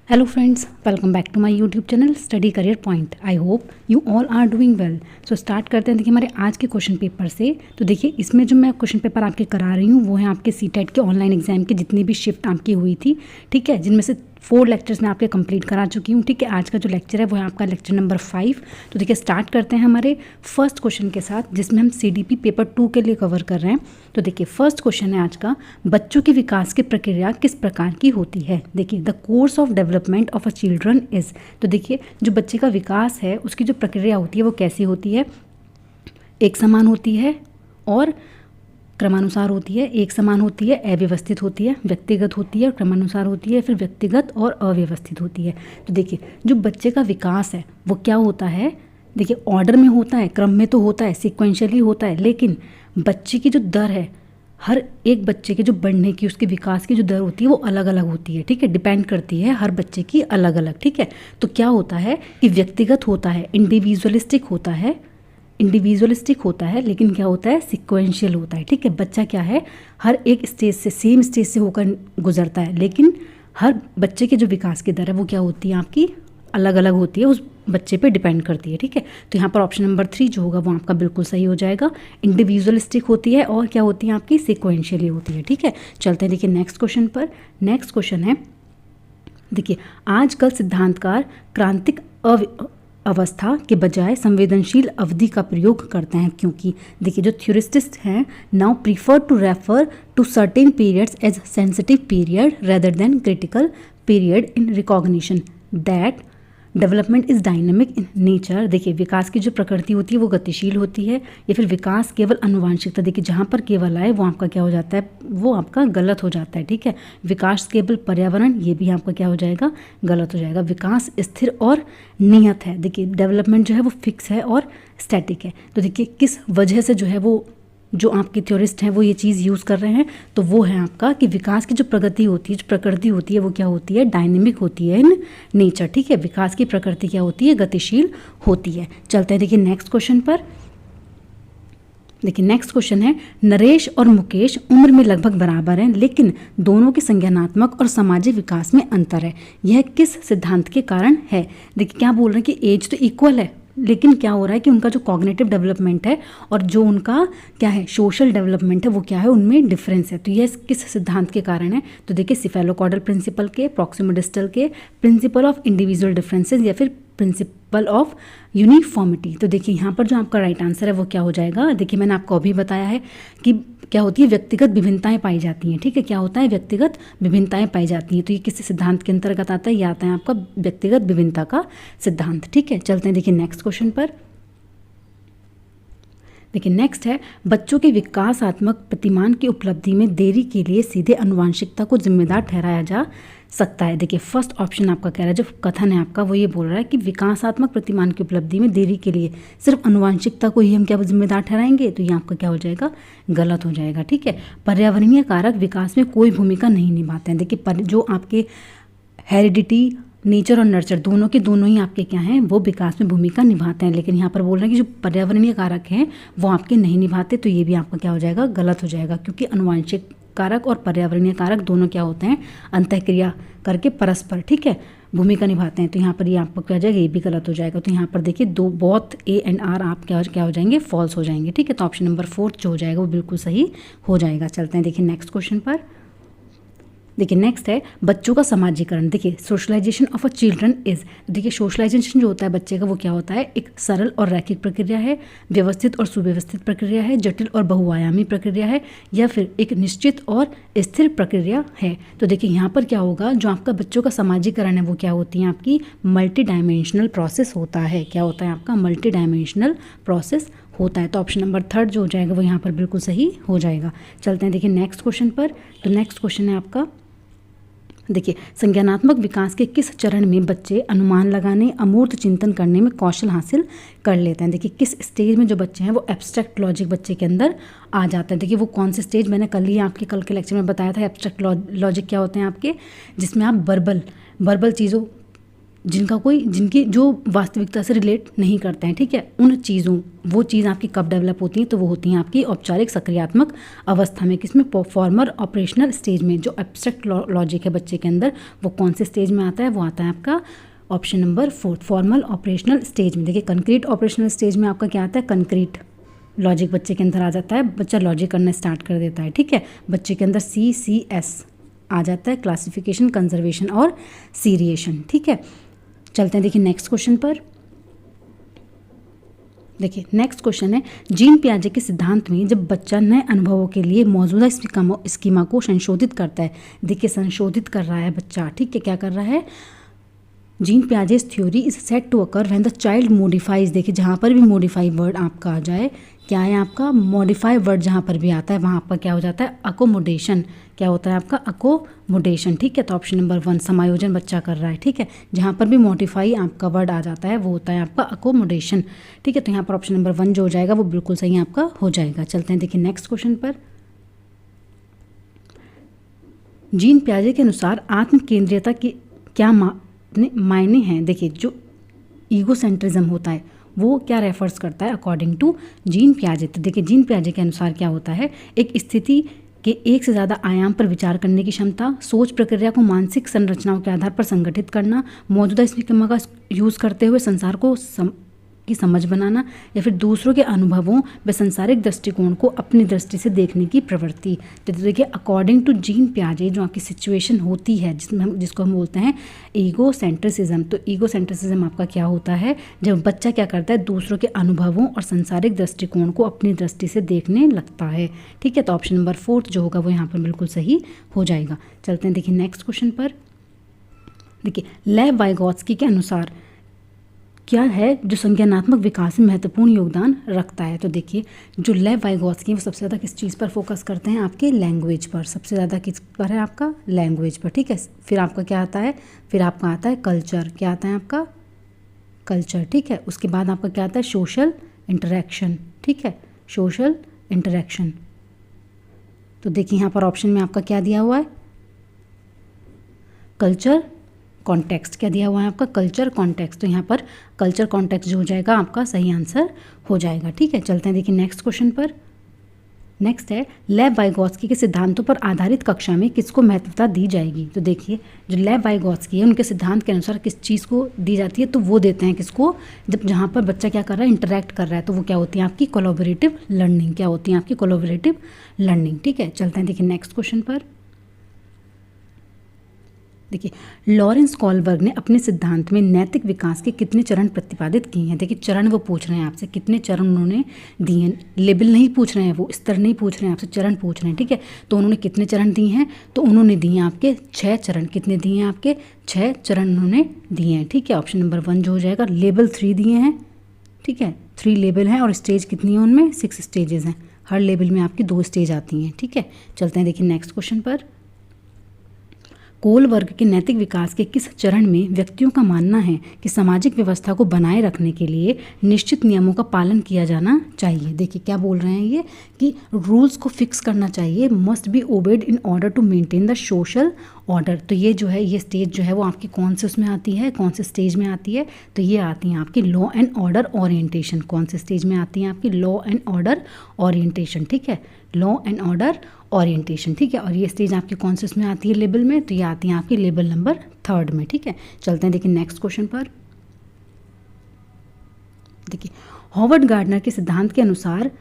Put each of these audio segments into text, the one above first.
Hello friends, welcome back to my YouTube channel Study Career Point. I hope you all are doing well. So start करते हैं। देखिए हमारे आज के question paper से। तो देखिए इसमें जो मैं क्वेश्चन पेपर आपके करा रही हूँ वो है आपके सीटेट के ऑनलाइन एग्जाम की जितनी भी शिफ्ट आपकी हुई थी, ठीक है, जिनमें से 4 लेक्चर्स मैं आपके कंप्लीट करा चुकी हूँ, ठीक है। आज का जो लेक्चर है वो है आपका लेक्चर नंबर 5। तो देखिए स्टार्ट करते हैं हमारे फर्स्ट क्वेश्चन के साथ, जिसमें हम CDP पेपर 2 के लिए कवर कर रहे हैं। तो देखिए फर्स्ट क्वेश्चन है आज का, बच्चों की विकास की प्रक्रिया किस प्रकार की होती है। देखिए the course of development of a children is. तो देखिए जो बच्चे का विकास है उसकी जो प्रक्रिया होती है वो कैसी होती है, एक समान होती है और क्रमानुसार होती है, एक समान होती है, अव्यवस्थित होती है, व्यक्तिगत होती है और क्रमानुसार होती है, फिर व्यक्तिगत और अव्यवस्थित होती है। तो देखिए जो बच्चे का विकास है वो क्या होता है, देखिए ऑर्डर में होता है, क्रम में तो होता है, सीक्वेंशियली होता है, लेकिन बच्चे की जो दर है, हर एक बच्चे के जो बढ़ने की उसके विकास की जो दर होती है वो अलग अलग होती है, ठीक है, डिपेंड करती है हर बच्चे की अलग अलग, ठीक है। तो क्या होता है कि व्यक्तिगत होता है, इंडिविजुअलिस्टिक होता है, लेकिन क्या होता है, सिक्वेंशियल होता है, ठीक है। बच्चा क्या है, हर एक स्टेज से, सेम स्टेज से होकर गुजरता है, लेकिन हर बच्चे के जो विकास की दर है वो क्या होती है, आपकी अलग अलग होती है, उस बच्चे पे डिपेंड करती है, ठीक है। तो यहाँ पर ऑप्शन नंबर 3 जो होगा वो आपका बिल्कुल सही हो जाएगा। इंडिविजुअलिस्टिक होती है और क्या होती है आपकी, सिक्वेंशियली होती है, ठीक है। चलते हैं देखिए नेक्स्ट क्वेश्चन पर। नेक्स्ट क्वेश्चन है, देखिए आजकल सिद्धांतकार क्रांतिक अवस्था के बजाय संवेदनशील अवधि का प्रयोग करते हैं, क्योंकि देखिए जो थ्योरिस्टिस्ट हैं now prefer to refer to certain periods as sensitive period rather than critical period in recognition that development is dynamic in nature. देखिए विकास की जो प्रकृति होती है वो गतिशील होती है, या फिर विकास केवल अनुवांशिकता, देखिए जहाँ पर केवल आए वो आपका क्या हो जाता है, वो आपका गलत हो जाता है, ठीक है। विकास केवल पर्यावरण, ये भी आपका क्या हो जाएगा, गलत हो जाएगा। विकास स्थिर और नियत है, देखिए डेवलपमेंट जो है वो फिक्स है और स्टैटिक है। तो देखिए किस वजह से जो है वो जो आपके थ्योरिस्ट हैं वो ये चीज़ यूज़ कर रहे हैं, तो वो है आपका कि विकास की जो प्रगति होती है, जो प्रकृति होती है वो क्या होती है, डायनेमिक होती है इन नेचर, ठीक है। विकास की प्रकृति क्या होती है, गतिशील होती है। चलते हैं देखिए नेक्स्ट क्वेश्चन पर। देखिए नेक्स्ट क्वेश्चन है, नरेश और मुकेश उम्र में लगभग बराबर हैं, लेकिन दोनों के संज्ञानात्मक और सामाजिक विकास में अंतर है, यह किस सिद्धांत के कारण है। देखिए क्या बोल रहे हैं कि एज तो इक्वल है, लेकिन क्या हो रहा है कि उनका जो कॉग्निटिव डेवलपमेंट है और जो उनका क्या है, सोशल डेवलपमेंट है, वो क्या है, उनमें डिफरेंस है। तो ये किस सिद्धांत के कारण है, तो देखिए सिफेलोकॉर्डल प्रिंसिपल के, प्रॉक्सिमोडिस्टल के, प्रिंसिपल ऑफ इंडिविजुअल डिफरेंसेस, या फिर प्रिंसिपल ऑफ यूनिफॉर्मिटी। तो देखिए यहाँ पर जो आपका राइट आंसर है वो क्या हो जाएगा, देखिए मैंने आपको अभी बताया है कि क्या होती है, व्यक्तिगत विभिन्नताएं पाई जाती हैं, ठीक है। क्या होता है, व्यक्तिगत विभिन्नताएं पाई जाती हैं। तो ये किस सिद्धांत के अंतर्गत आता है, ये आता है आपका व्यक्तिगत विभिन्नता का सिद्धांत, ठीक है। चलते हैं देखिए नेक्स्ट क्वेश्चन पर। देखिए नेक्स्ट है, बच्चों के विकासात्मक प्रतिमान की उपलब्धि में देरी के लिए सीधे आनुवंशिकता को जिम्मेदार ठहराया जा सकता है। देखिए फर्स्ट ऑप्शन आपका कह रहा है, जो कथन है आपका वो ये बोल रहा है कि विकासात्मक प्रतिमान की उपलब्धि में देरी के लिए सिर्फ आनुवंशिकता को ही हम क्या जिम्मेदार ठहराएंगे, तो ये आपका क्या हो जाएगा, गलत हो जाएगा, ठीक है। पर्यावरणीय कारक विकास में कोई भूमिका नहीं निभाते हैं। देखिए जो आपके हेरिडिटी, नेचर और नर्चर दोनों के दोनों ही आपके क्या हैं, वो विकास में भूमिका निभाते हैं, लेकिन यहाँ पर बोल रहे हैं कि जो पर्यावरणीय कारक हैं वो आपके नहीं निभाते, तो ये भी आपका क्या हो जाएगा, गलत हो जाएगा, क्योंकि आनुवंशिक कारक और पर्यावरणीय कारक दोनों क्या होते हैं, अंतःक्रिया करके परस्पर, ठीक है, भूमिका निभाते हैं। तो यहाँ पर ये आपको क्या हो जाएगा, ये भी गलत हो जाएगा। तो यहाँ पर देखिए दो बोथ A एंड R आप क्या हो जाएंगे, फॉल्स हो जाएंगे, ठीक है। तो ऑप्शन नंबर 4 जो हो जाएगा वो बिल्कुल सही हो जाएगा। चलते हैं देखिए नेक्स्ट क्वेश्चन पर। देखिए नेक्स्ट है, बच्चों का समाजीकरण। देखिए socialisation of a children is, देखिए सोशलाइजेशन जो होता है बच्चे का वो क्या होता है, एक सरल और रैखिक प्रक्रिया है, व्यवस्थित और सुव्यवस्थित प्रक्रिया है, जटिल और बहुआयामी प्रक्रिया है, या फिर एक निश्चित और स्थिर प्रक्रिया है। तो देखिए यहाँ पर क्या होगा, जो आपका बच्चों का समाजीकरण है वो क्या होती है, आपकी मल्टी डायमेंशनल प्रोसेस होता है। क्या होता है आपका, मल्टी डायमेंशनल प्रोसेस होता है। तो ऑप्शन नंबर 3 जो हो जाएगा वो यहाँ पर बिल्कुल सही हो जाएगा। चलते हैं देखिए नेक्स्ट क्वेश्चन पर। तो नेक्स्ट क्वेश्चन है आपका, देखिए संज्ञानात्मक विकास के किस चरण में बच्चे अनुमान लगाने, अमूर्त चिंतन करने में कौशल हासिल कर लेते हैं। देखिए किस स्टेज में जो बच्चे हैं वो एब्स्ट्रैक्ट लॉजिक बच्चे के अंदर आ जाता है। देखिए वो कौन से स्टेज, मैंने कल ही आपके कल के लेक्चर में बताया था, एब्स्ट्रैक्ट लॉजिक क्या होते हैं आपके, जिसमें आप वर्बल चीज़ों जिनकी जो वास्तविकता से रिलेट नहीं करते हैं, ठीक है, उन चीज़ों, वो चीज़ आपकी कब डेवलप होती है, तो वो होती हैं आपकी औपचारिक सक्रियात्मक अवस्था में। किसमें? फॉर्मर ऑपरेशनल स्टेज में। जो एब्स्ट्रैक्ट लॉजिक है बच्चे के अंदर, वो कौन से स्टेज में आता है? वो आता है आपका option number 4, formal operational stage में। देखिए कंक्रीट ऑपरेशनल स्टेज में आपका क्या आता है? कंक्रीट लॉजिक बच्चे के अंदर आ जाता है, बच्चा लॉजिक करना स्टार्ट कर देता है, ठीक है। बच्चे के अंदर CCS आ जाता है, क्लासिफिकेशन, कंजर्वेशन और सीरिएशन, ठीक है। चलते हैं देखिए नेक्स्ट क्वेश्चन पर। देखिए नेक्स्ट क्वेश्चन है, जीन पियाजे के सिद्धांत में जब बच्चा नए अनुभवों के लिए मौजूदा स्कीमा को संशोधित करता है। देखिए संशोधित कर रहा है बच्चा, ठीक है, क्या कर रहा है? Jean Piaget's theory is set to occur when the child modifies. देखिए जहाँ पर भी मॉडिफाई वर्ड आपका आ जाए, क्या है आपका? मॉडिफाई वर्ड जहाँ पर भी आता है वहाँ आपका क्या हो जाता है? अकोमोडेशन। क्या होता है आपका? अकोमोडेशन, ठीक है। तो ऑप्शन नंबर 1 समायोजन बच्चा कर रहा है, ठीक है। जहाँ पर भी मॉडिफाई आपका वर्ड आ जाता है वो होता है आपका अकोमोडेशन, ठीक है। तो यहाँ पर ऑप्शन नंबर 1 जो हो जाएगा वो बिल्कुल सही आपका हो जाएगा। चलते हैं देखिए नेक्स्ट क्वेश्चन पर। जीन पियाजे के अनुसार आत्म केंद्रीयता के क्या मायने हैं? देखिए जो ईगोसेंट्रिज्म होता है वो क्या रेफर्स करता है अकॉर्डिंग टू जीन पियाजे? तो देखिए जीन पियाजे के अनुसार क्या होता है? एक स्थिति के एक से ज़्यादा आयाम पर विचार करने की क्षमता, सोच प्रक्रिया को मानसिक संरचनाओं के आधार पर संगठित करना, मौजूदा स्कीमा का यूज़ करते हुए संसार को की समझ बनाना, या फिर दूसरों के अनुभवों व सांसारिक दृष्टिकोण को अपनी दृष्टि से देखने की प्रवृत्ति। तो देखिए अकॉर्डिंग टू जीन पियाजे जो आपकी सिचुएशन होती है जिसको हम बोलते हैं ईगो सेंट्रिसिज्म। तो ईगो सेंट्रिसिज्म आपका क्या होता है? जब बच्चा क्या करता है? दूसरों के अनुभवों और सांसारिक दृष्टिकोण को अपनी दृष्टि से देखने लगता है, ठीक है। तो ऑप्शन नंबर 4 जो होगा वो यहाँ पर बिल्कुल सही हो जाएगा। चलते हैं देखिए नेक्स्ट क्वेश्चन पर। देखिए लेव वाइगोत्स्की के अनुसार क्या है जो संज्ञानात्मक विकास में महत्वपूर्ण योगदान रखता है? तो देखिए जो लेव वाइगोत्स्की वो सबसे ज़्यादा किस चीज़ पर फोकस करते हैं? आपके लैंग्वेज पर। सबसे ज़्यादा किस पर है? आपका लैंग्वेज पर, ठीक है। फिर आपका क्या आता है? फिर आपका आता है कल्चर। क्या आता है आपका? कल्चर, ठीक है। उसके बाद आपका क्या आता है? सोशल इंटरेक्शन, ठीक है, सोशल इंटरेक्शन। तो देखिए यहाँ पर ऑप्शन में आपका क्या दिया हुआ है? Culture context. क्या दिया हुआ है आपका? Culture context. तो यहाँ पर कल्चर कॉन्टेक्स्ट जो हो जाएगा आपका सही आंसर हो जाएगा, ठीक है। चलते हैं देखिए नेक्स्ट क्वेश्चन पर। नेक्स्ट है लेव वाइगोत्स्की के सिद्धांतों पर आधारित कक्षा में किसको महत्वता दी जाएगी? तो देखिए जो लेव वाइगोत्स्की है उनके सिद्धांत के अनुसार किस चीज़ को दी जाती है? तो वो देते हैं किसको? जब जहाँ पर बच्चा क्या कर रहा है? इंटरेक्ट कर रहा है, तो वो क्या होती है आपकी? Collaborative learning. क्या होती है आपकी? कोलैबोरेटिव लर्निंग, ठीक है। चलते हैं देखिए नेक्स्ट क्वेश्चन पर। देखिए लॉरेंस कॉलबर्ग ने अपने सिद्धांत में नैतिक विकास के कितने चरण प्रतिपादित किए हैं? देखिए चरण वो पूछ रहे हैं आपसे, कितने चरण उन्होंने दिए हैं। लेवल नहीं पूछ रहे हैं, वो स्तर नहीं पूछ रहे हैं आपसे, चरण पूछ रहे हैं, ठीक है। तो उन्होंने कितने चरण दिए हैं? तो उन्होंने दिए हैं आपके 6 चरण। कितने दिए हैं आपके? 6 चरण उन्होंने दिए हैं, ठीक है। ऑप्शन नंबर 1 जो हो जाएगा। लेवल 3 दिए हैं, ठीक है, 3 लेवल हैं और स्टेज कितनी है उनमें? 6 स्टेजेस हैं। हर लेवल में आपकी 2 स्टेज आती हैं, ठीक है। चलते हैं देखिए नेक्स्ट क्वेश्चन पर। कोल वर्ग के नैतिक विकास के किस चरण में व्यक्तियों का मानना है कि सामाजिक व्यवस्था को बनाए रखने के लिए निश्चित नियमों का पालन किया जाना चाहिए? देखिए क्या बोल रहे हैं ये कि रूल्स को फिक्स करना चाहिए, must be obeyed in order to maintain the social order. तो ये जो है ये स्टेज जो है वो आपकी कौन से उसमें आती है? कौन से स्टेज में आती है? तो ये आती है आपकी लॉ एंड ऑर्डर ओरिएंटेशन। कौन से स्टेज में आती है आपकी? लॉ एंड ऑर्डर ओरिएंटेशन, ठीक है, लॉ एंड ऑर्डर ओरिएंटेशन, ठीक है। और ये स्टेज आपकी कौन से उसमें आती है लेवल में? तो ये आती है आपकी लेवल नंबर 3 में, ठीक है। चलते हैं देखिए नेक्स्ट क्वेश्चन पर। देखिए हॉवर्ड गार्डनर के सिद्धांत के अनुसार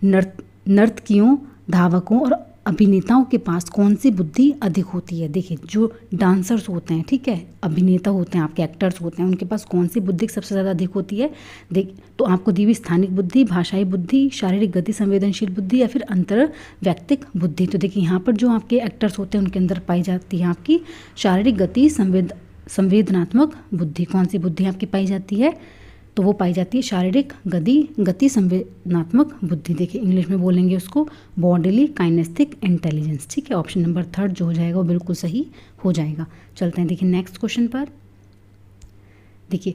नर्तकियों, धावकों और अभिनेताओं के पास कौन सी बुद्धि अधिक होती है? देखिए जो डांसर्स होते हैं, ठीक है, अभिनेता होते हैं, आपके एक्टर्स होते हैं, उनके पास कौन सी बुद्धि सबसे ज़्यादा अधिक होती है? देख तो आपको दी हुई स्थानिक बुद्धि, भाषाई बुद्धि, शारीरिक गति संवेदनशील बुद्धि या फिर अंतर व्यक्तिक बुद्धि। तो देखिए यहाँ पर जो आपके एक्टर्स होते हैं उनके अंदर पाई जाती है आपकी शारीरिक गति संवेदनात्मक बुद्धि। कौन सी बुद्धि आपकी पाई जाती है? तो वो पाई जाती है शारीरिक गति संवेदनात्मक बुद्धि। देखिए इंग्लिश में बोलेंगे उसको बॉडीली काइनेस्टिक इंटेलिजेंस, ठीक है। ऑप्शन नंबर 3 जो हो जाएगा वो बिल्कुल सही हो जाएगा। चलते हैं देखिए नेक्स्ट क्वेश्चन पर। देखिए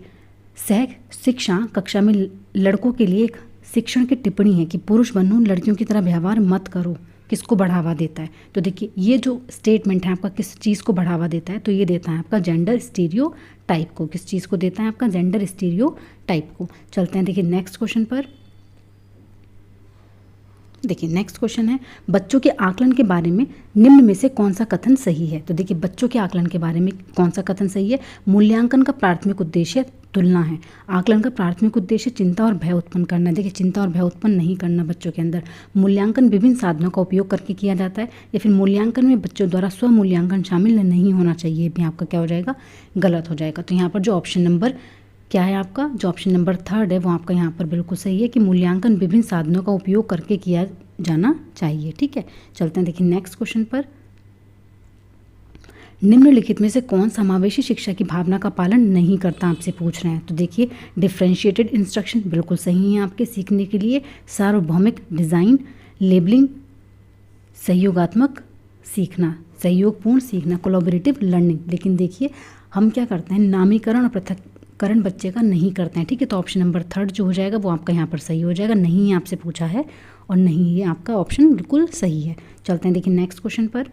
सह शिक्षा कक्षा में लड़कों के लिए एक शिक्षण की टिप्पणी है कि पुरुष बनो, लड़कियों की तरह व्यवहार मत करो। किसको बढ़ावा देता है? तो देखिए ये जो स्टेटमेंट है आपका किस चीज़ को बढ़ावा देता है, तो ये देता है आपका जेंडर स्टीरियो टाइप को। किस चीज़ को देता है? आपका जेंडर स्टीरियो टाइप को। चलते हैं देखिए नेक्स्ट क्वेश्चन पर। देखिए नेक्स्ट क्वेश्चन है, बच्चों के आकलन के बारे में निम्न में से कौन सा कथन सही है? तो देखिए बच्चों के आकलन के बारे में कौन सा कथन सही है? मूल्यांकन का प्राथमिक उद्देश्य तुलना है। आकलन का प्राथमिक उद्देश्य चिंता और भय उत्पन्न करना है। देखिए चिंता और भय उत्पन्न नहीं करना बच्चों के अंदर। मूल्यांकन विभिन्न साधनों का उपयोग करके किया जाता है, या फिर मूल्यांकन में बच्चों द्वारा स्व मूल्यांकन शामिल नहीं होना चाहिए, भी आपका क्या हो जाएगा? गलत हो जाएगा। तो यहाँ पर जो ऑप्शन नंबर क्या है आपका, जो ऑप्शन नंबर 3 है वो आपका यहाँ पर बिल्कुल सही है कि मूल्यांकन विभिन्न साधनों का उपयोग करके किया जाना चाहिए। ठीक है, चलते हैं देखिए नेक्स्ट क्वेश्चन पर। निम्नलिखित में से कौन समावेशी शिक्षा की भावना का पालन नहीं करता, आपसे पूछ रहे हैं। तो देखिए डिफरेंशिएटेड इंस्ट्रक्शन बिल्कुल सही है आपके सीखने के लिए। सार्वभौमिक डिज़ाइन, लेबलिंग, सहयोगात्मक सीखना, सहयोगपूर्ण सीखना, कोलैबोरेटिव लर्निंग। लेकिन देखिए हम क्या करते हैं, नामीकरण और पृथक्करण बच्चे का नहीं करते हैं। ठीक है, तो ऑप्शन नंबर 3 जो हो जाएगा वो आपका यहाँ पर सही हो जाएगा। नहीं आपसे पूछा है और नहीं, ये आपका ऑप्शन बिल्कुल सही है। चलते हैं देखिए नेक्स्ट क्वेश्चन पर।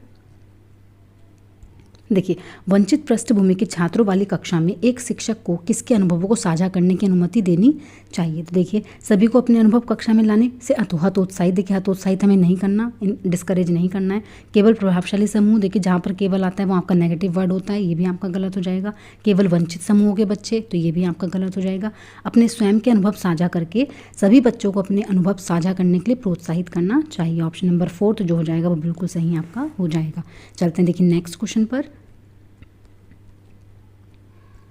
देखिए वंचित पृष्ठभूमि के छात्रों वाली कक्षा में एक शिक्षक को किसके अनुभवों को साझा करने की अनुमति देनी चाहिए? तो देखिए सभी को अपने अनुभव कक्षा में लाने से हतोत्साहित, देखिए हतोत्साहित हमें नहीं करना, डिस्करेज नहीं करना है। केवल प्रभावशाली समूह, देखिए जहाँ पर केवल आता है वो आपका नेगेटिव वर्ड होता है, ये भी आपका गलत हो जाएगा। केवल वंचित समूहों के बच्चे, तो ये भी आपका गलत हो जाएगा। अपने स्वयं के अनुभव साझा करके सभी बच्चों को अपने अनुभव साझा करने के लिए प्रोत्साहित करना चाहिए। ऑप्शन नंबर 4 जो हो जाएगा वो बिल्कुल सही आपका हो जाएगा। चलते हैं देखिए नेक्स्ट क्वेश्चन पर।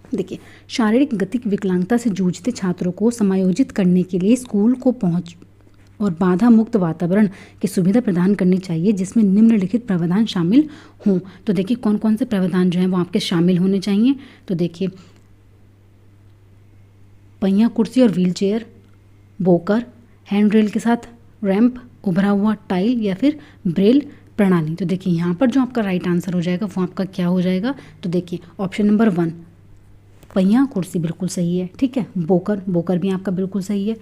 देखिए शारीरिक गतिक विकलांगता से जूझते छात्रों को समायोजित करने के लिए स्कूल को पहुंच और बाधा मुक्त वातावरण की सुविधा प्रदान करनी चाहिए, जिसमें निम्नलिखित प्रावधान शामिल हों। तो देखिए कौन कौन से प्रावधान जो हैं वो आपके शामिल होने चाहिए। तो देखिए पहिया कुर्सी और wheel chair, walker, hand rail के साथ रैंप, उभरा हुआ टाइल या फिर ब्रेल प्रणाली। तो देखिए यहाँ पर जो आपका राइट आंसर हो जाएगा वो आपका क्या हो जाएगा? तो देखिए ऑप्शन नंबर 1 पहिया कुर्सी बिल्कुल सही है। ठीक है, वॉकर भी आपका बिल्कुल सही है।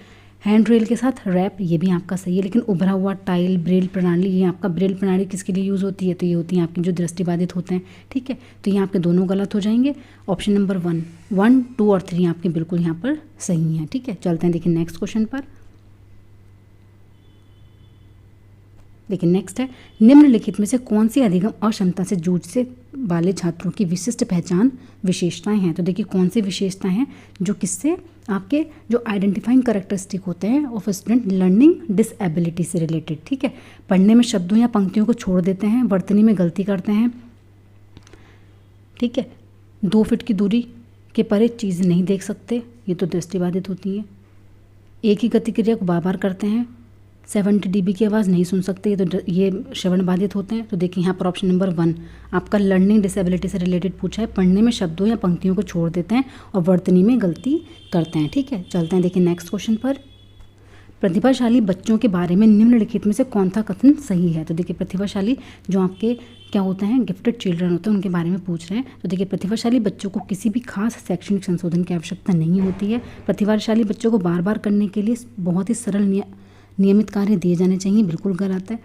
हैंड रेल के साथ रैप, ये भी आपका सही है। लेकिन उभरा हुआ टाइल, ब्रेल प्रणाली, ये आपका ब्रेल प्रणाली किसके लिए यूज़ होती है? तो ये होती है आपकी जो दृष्टिबाधित होते हैं। ठीक है, तो ये आपके दोनों गलत हो जाएंगे। ऑप्शन नंबर 1, 2 और 3 आपके बिल्कुल यहाँ पर सही हैं। ठीक है, चलते हैं देखिए नेक्स्ट क्वेश्चन पर। देखिए नेक्स्ट है, निम्नलिखित में से कौन सी अधिगम अक्षमता से जूझने वाले छात्रों की विशिष्ट पहचान विशेषताएं हैं? तो देखिए कौन सी विशेषताएं हैं जो किससे आपके जो आइडेंटिफाइंग कैरेक्टरिस्टिक होते हैं ऑफ स्टूडेंट लर्निंग डिसएबिलिटी से रिलेटेड। ठीक है, पढ़ने में शब्दों या पंक्तियों को छोड़ देते हैं, वर्तनी में गलती करते हैं। ठीक है, 2 फीट की दूरी के परे चीज़ नहीं देख सकते, ये तो दृष्टिबाधित होती है। एक ही गतिक्रिया को बार बार करते हैं। 70 dB की आवाज़ नहीं सुन सकते, ये श्रवण बाधित होते हैं। तो देखिए यहाँ पर ऑप्शन नंबर 1 आपका लर्निंग डिसेबिलिटी से रिलेटेड पूछा है, पढ़ने में शब्दों या पंक्तियों को छोड़ देते हैं और वर्तनी में गलती करते हैं। ठीक है, चलते हैं देखिए नेक्स्ट क्वेश्चन पर। प्रतिभाशाली बच्चों के बारे में निम्नलिखित में से कौन सा कथन सही है? तो देखिए प्रतिभाशाली जो आपके क्या होते हैं, गिफ्टेड चिल्ड्रन होते हैं, उनके बारे में पूछ रहे हैं। तो देखिए प्रतिभाशाली बच्चों को किसी भी खास शैक्षणिक संशोधन की आवश्यकता नहीं होती है। प्रतिभाशाली बच्चों को बार बार करने के लिए बहुत ही सरल नियमित कार्य दिए जाने चाहिए, बिल्कुल गलत है।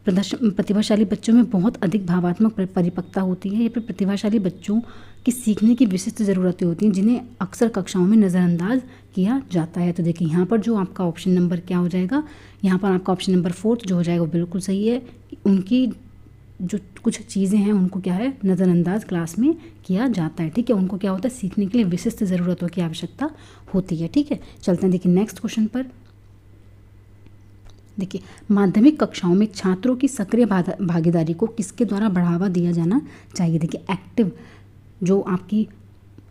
प्रतिभाशाली बच्चों में बहुत अधिक भावात्मक परिपक्वता होती है। या फिर प्रतिभाशाली बच्चों की सीखने की विशिष्ट ज़रूरतें होती हैं, जिन्हें अक्सर कक्षाओं में नज़रअंदाज किया जाता है। तो देखिए यहाँ पर जो आपका ऑप्शन नंबर क्या हो जाएगा, यहाँ पर आपका ऑप्शन नंबर 4 जो हो जाएगा वो बिल्कुल सही है। उनकी जो कुछ चीज़ें हैं उनको क्या है, नज़रअंदाज क्लास में किया जाता है। ठीक है, उनको क्या होता है, सीखने के लिए विशिष्ट ज़रूरतों की आवश्यकता होती है। ठीक है, चलते हैं देखिए नेक्स्ट क्वेश्चन पर। देखिए माध्यमिक कक्षाओं में छात्रों की सक्रिय भागीदारी को किसके द्वारा बढ़ावा दिया जाना चाहिए? देखिए एक्टिव जो आपकी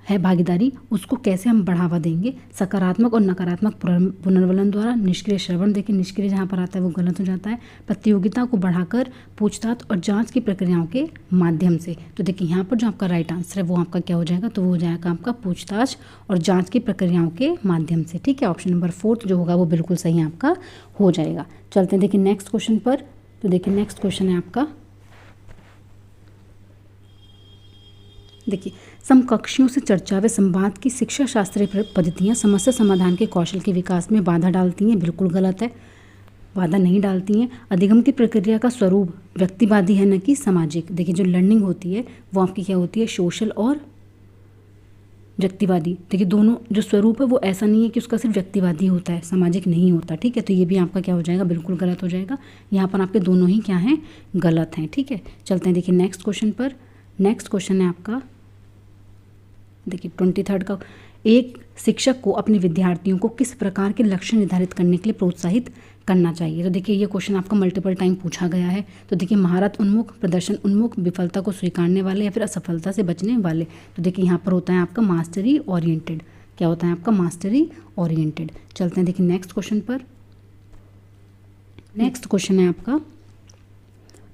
है भागीदारी, उसको कैसे हम बढ़ावा देंगे? सकारात्मक और नकारात्मक पुनर्वलन द्वारा। निष्क्रिय श्रवण, देखिए निष्क्रिय जहाँ पर आता है वो गलत हो जाता है। प्रतियोगिता को बढ़ाकर पूछताछ और जांच की प्रक्रियाओं के माध्यम से। तो देखिए यहाँ पर जो आपका राइट आंसर है वो आपका क्या हो जाएगा, तो वो हो जाएगा आपका पूछताछ और जाँच की प्रक्रियाओं के माध्यम से। ठीक है, ऑप्शन नंबर 4 जो होगा वो बिल्कुल सही आपका हो जाएगा। चलते हैं देखिए नेक्स्ट क्वेश्चन पर। तो देखिए नेक्स्ट क्वेश्चन है आपका, देखिए समकक्षियों से चर्चा व संवाद की शिक्षा शास्त्रीय पद्धतियाँ समस्या समाधान के कौशल के विकास में बाधा डालती हैं, बिल्कुल गलत है। बाधा नहीं डालती हैं। अधिगम की प्रक्रिया का स्वरूप व्यक्तिवादी है न कि सामाजिक। देखिए जो लर्निंग होती है वो आपकी क्या होती है, सोशल और व्यक्तिवादी। देखिए दोनों जो स्वरूप है वो ऐसा नहीं है कि उसका सिर्फ व्यक्तिवादी होता है, सामाजिक नहीं होता। ठीक है, तो ये भी आपका क्या हो जाएगा, बिल्कुल गलत हो जाएगा। यहाँ पर आपके दोनों ही क्या हैं, गलत हैं। ठीक है, चलते हैं देखिए नेक्स्ट क्वेश्चन पर। नेक्स्ट क्वेश्चन है आपका देखिए 23 का, एक शिक्षक को अपने विद्यार्थियों को किस प्रकार के लक्ष्य निर्धारित करने के लिए प्रोत्साहित करना चाहिए। तो देखिए ये क्वेश्चन आपका मल्टीपल टाइम पूछा गया है। तो देखिए महारत उन्मुख, प्रदर्शन उन्मुख, विफलता को स्वीकारने वाले या फिर असफलता से बचने वाले। तो देखिए यहाँ पर होता है आपका मास्टरी ओरिएंटेड। क्या होता है आपका, मास्टरी ओरिएंटेड। चलते हैं देखिए नेक्स्ट क्वेश्चन पर। नेक्स्ट क्वेश्चन है आपका,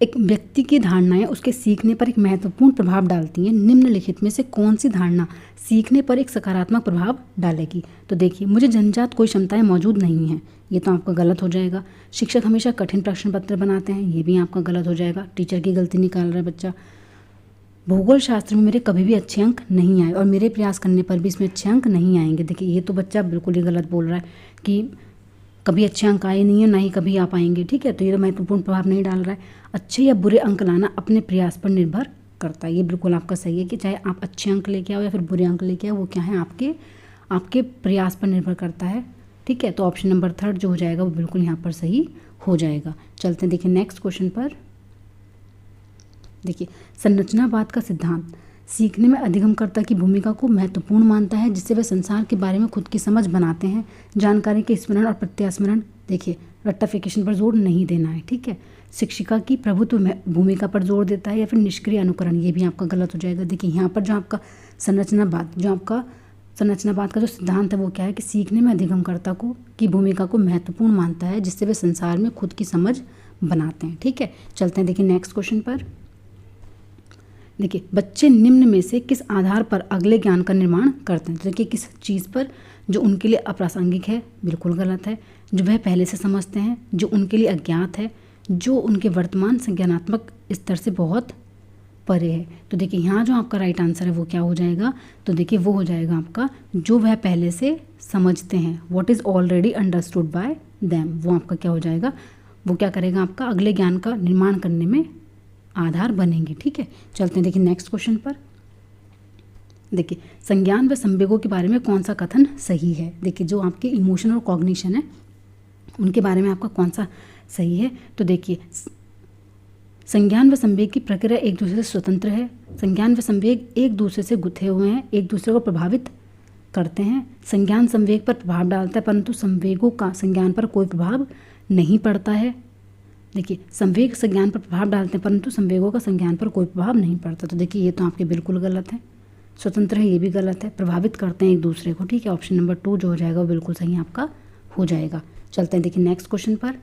एक व्यक्ति की धारणाएं उसके सीखने पर एक महत्वपूर्ण प्रभाव डालती हैं। निम्नलिखित में से कौन सी धारणा सीखने पर एक सकारात्मक प्रभाव डालेगी। तो देखिए मुझे जन्मजात कोई क्षमताएं मौजूद नहीं हैं, ये तो आपका गलत हो जाएगा। शिक्षक हमेशा कठिन प्रश्न पत्र बनाते हैं, ये भी आपका गलत हो जाएगा। टीचर की गलती निकाल रहा है बच्चा। भूगोल शास्त्र में मेरे कभी भी अच्छे अंक नहीं आए और मेरे प्रयास करने पर भी इसमें अच्छे अंक नहीं आएंगे। देखिए ये तो बच्चा बिल्कुल ही गलत बोल रहा है कि कभी अच्छे अंक आए नहीं है, ना ही कभी आ पाएंगे। ठीक है, तो ये तो महत्वपूर्ण प्रभाव नहीं डाल रहा है। अच्छे या बुरे अंक लाना अपने प्रयास पर निर्भर करता है, ये बिल्कुल आपका सही है कि चाहे आप अच्छे अंक लेके आओ या फिर बुरे अंक लेके आओ, वो क्या है, आपके प्रयास पर निर्भर करता है। ठीक है, तो ऑप्शन नंबर 3 जो हो जाएगा वो बिल्कुल यहाँ पर सही हो जाएगा। चलते हैं देखिए नेक्स्ट क्वेश्चन पर। देखिए संरचनावाद का सिद्धांत सीखने में अधिगमकर्ता की भूमिका को महत्वपूर्ण मानता है, जिससे वे संसार के बारे में खुद की समझ बनाते हैं। जानकारी के स्मरण और प्रत्यास्मरण, देखिए रट्टाफिकेशन पर जोर नहीं देना है। ठीक है, शिक्षिका की प्रभुत्व भूमिका पर जोर देता है या फिर निष्क्रिय अनुकरण, ये भी आपका गलत हो जाएगा। देखिए यहाँ पर जो आपका संरचनावाद का जो सिद्धांत है वो क्या है कि सीखने में अधिगमकर्ता की भूमिका को महत्वपूर्ण मानता है, जिससे वे संसार में खुद की समझ बनाते हैं। ठीक है, चलते हैं देखिए नेक्स्ट क्वेश्चन पर। देखिए बच्चे निम्न में से किस आधार पर अगले ज्ञान का निर्माण करते हैं। तो देखिए किस चीज़ पर, जो उनके लिए अप्रासंगिक है, बिल्कुल गलत है। जो वह पहले से समझते हैं, जो उनके लिए अज्ञात है, जो उनके वर्तमान संज्ञानात्मक स्तर से बहुत परे है। तो देखिए यहाँ जो आपका राइट आंसर है वो क्या हो जाएगा, तो देखिए वो हो जाएगा आपका जो वह पहले से समझते हैं, what is already understood by them. वो आपका क्या हो जाएगा, वो क्या करेगा, आपका अगले ज्ञान का निर्माण करने में आधार बनेंगे। ठीक है, चलते हैं देखिए नेक्स्ट क्वेश्चन पर। देखिए संज्ञान व संवेगों के बारे में कौन सा कथन सही है। देखिए जो आपके इमोशन और कॉग्निशन है उनके बारे में आपका कौन सा सही है। तो देखिए संज्ञान व संवेग की प्रक्रिया एक दूसरे से स्वतंत्र है। संज्ञान व संवेग एक दूसरे से गुथे हुए हैं, एक दूसरे को प्रभावित करते हैं। संज्ञान संवेग पर प्रभाव डालता है, परंतु संवेगों का संज्ञान पर कोई प्रभाव नहीं पड़ता है। देखिए संवेग संज्ञान पर प्रभाव डालते हैं, परंतु संवेगों का संज्ञान पर कोई प्रभाव नहीं पड़ता। तो देखिए ये तो आपके बिल्कुल गलत है। स्वतंत्र है, ये भी गलत है। प्रभावित करते हैं एक दूसरे को। ठीक है, ऑप्शन नंबर 2 जो हो जाएगा वो बिल्कुल सही आपका हो जाएगा। चलते हैं देखिए नेक्स्ट क्वेश्चन पर।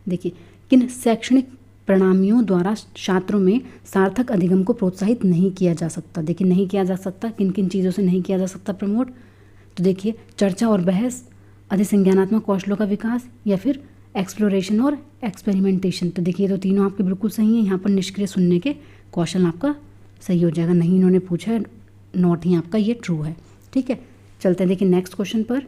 देखिए किन शैक्षणिक प्रणालियों द्वारा छात्रों में सार्थक अधिगम को प्रोत्साहित नहीं किया जा सकता। देखिए नहीं किया जा सकता, किन किन चीज़ों से नहीं किया जा सकता प्रमोट। तो देखिए चर्चा और बहस, अधिसंज्ञानात्मक कौशलों का विकास, या फिर एक्सप्लोरेशन और एक्सपेरिमेंटेशन। तो देखिए तो तीनों आपके बिल्कुल सही हैं। यहाँ पर निष्क्रिय सुनने के कौशल आपका सही हो जाएगा, नहीं इन्होंने पूछा है, नॉट ही आपका ये ट्रू है। ठीक है, चलते हैं देखिए नेक्स्ट क्वेश्चन पर।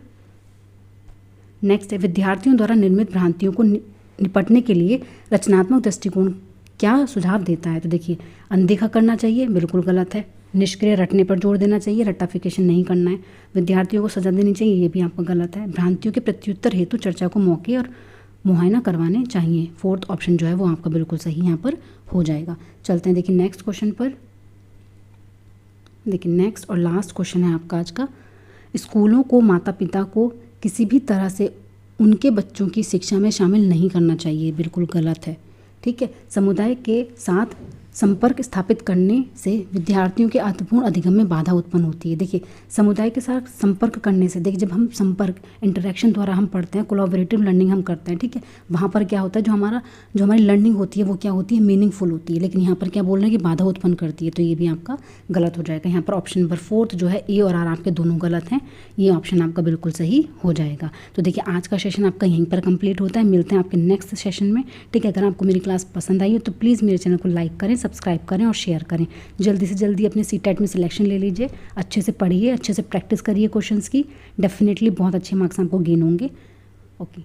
नेक्स्ट है विद्यार्थियों द्वारा निर्मित भ्रांतियों को निपटने के लिए रचनात्मक दृष्टिकोण क्या सुझाव देता है। तो देखिए अनदेखा करना चाहिए, बिल्कुल गलत है। निष्क्रिय रटने पर जोर देना चाहिए, रट्टाफिकेशन नहीं करना है। विद्यार्थियों को सजा देनी चाहिए, ये भी आपका गलत है। भ्रांतियों के प्रत्युत्तर हेतु चर्चा को मौके और मुआयना करवाने चाहिए। 4th ऑप्शन जो है वो आपका बिल्कुल सही यहाँ पर हो जाएगा। चलते हैं देखिए नेक्स्ट क्वेश्चन पर। देखिए नेक्स्ट और लास्ट क्वेश्चन है आपका आज का। स्कूलों को माता पिता को किसी भी तरह से उनके बच्चों की शिक्षा में शामिल नहीं करना चाहिए, बिल्कुल गलत है। ठीक है, समुदाय के साथ संपर्क स्थापित करने से विद्यार्थियों के अर्थपूर्ण अधिगम में बाधा उत्पन्न होती है। देखिए समुदाय के साथ संपर्क करने से, देखिए जब हम संपर्क इंटरेक्शन द्वारा हम पढ़ते हैं, कोलैबोरेटिव लर्निंग हम करते हैं। ठीक है, वहाँ पर क्या होता है, जो हमारी लर्निंग होती है वो क्या होती है, मीनिंगफुल होती है। लेकिन यहाँ पर क्या बोल रहे हैं कि बाधा उत्पन्न करती है, तो ये भी आपका गलत हो जाएगा। यहाँ पर ऑप्शन नंबर 4 जो है, ए और आर आपके दोनों गलत हैं, ये ऑप्शन आपका बिल्कुल सही हो जाएगा। तो देखिए आज का सेशन आपका यहीं पर कंप्लीट होता है। मिलते हैं आपके नेक्स्ट सेशन में। ठीक है, अगर आपको मेरी क्लास पसंद आई हो तो प्लीज़ मेरे चैनल को लाइक करें, सब्सक्राइब करें और शेयर करें। जल्दी से जल्दी अपने CTET में सिलेक्शन ले लीजिए। अच्छे से पढ़िए, अच्छे से प्रैक्टिस करिए क्वेश्चंस की। डेफिनेटली बहुत अच्छे मार्क्स आपको गेन होंगे। ओके।